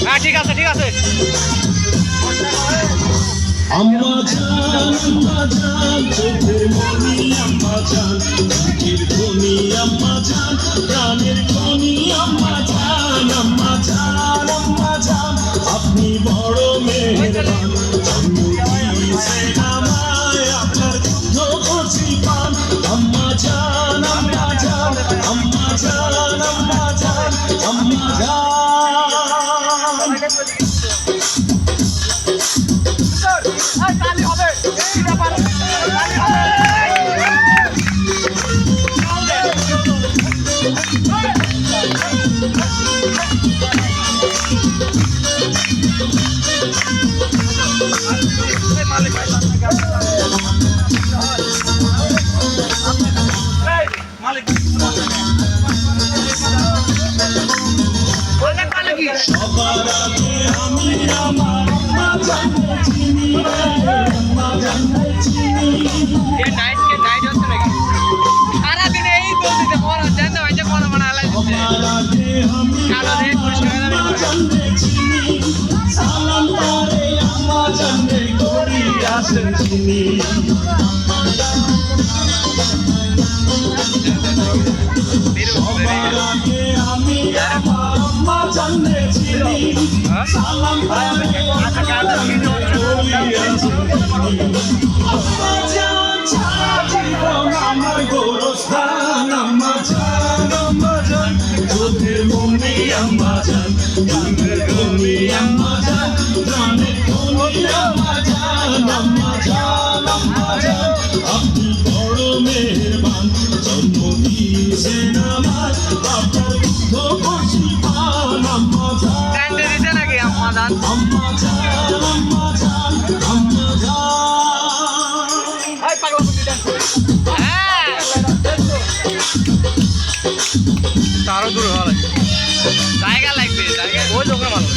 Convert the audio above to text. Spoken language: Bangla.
হ্যাঁ ঠিক আছে ঠিক আছে। আম্মা জান চোখের মনি আম্মা জান, চোখের ধনি আম্মা জান, প্রাণের ধনি আম্মা জান, আম্মা জান আম্মা জান, আপনি বড় মেহেরবান, জন্ম দিয়েছেন আমায় আপনার দুগ্ধ কচি পান। আম্মা জান আম্মা জান, আম্মা জান আম্মা জান, আম্মা জান। সবার আগে আমি আমার আম্মা জানকে চিনি, আম্মা জানকে চিনি। সারাদিনে এই বলতে মরা জানতে ভাইটা কোন মনে আলাই দিচ্ছে। সবার আগে আমি আম্মা জানকে চিনি, সালাম তারে আম্মা জানকে করি আসেন চিনি। সবার আগে আমি আমার আম্মা জানকে চিনি, সালাম তারে আম্মা জানকে করি আসেন চিনি। আম্মা জান ছাড়া জীবন আমার গোরস্থান, আম্মা জান আম্মা জান, চোখের মনি আম্মা জান, প্রাণের ধনি আম্মা জান, প্রাণের ধনি আম্মা জান, আম্মা জান আম্মা জান, আপনি বড় মেহেরবান, জন্ম দিয়েছেন আমায় আপনার দুগ্ধ কচি পান। আম্মা জান ক্যান্ডে দিতে নাকি আম্মা জান? আম্মা জান আম্মা জান, আম্মা জান। এই পাগলা বুদ্ধি দেন। হ্যাঁ তারও দূর হওয়া লাগবে, জায়গা লাগবে, জায়গা ওই লোকের ভালো।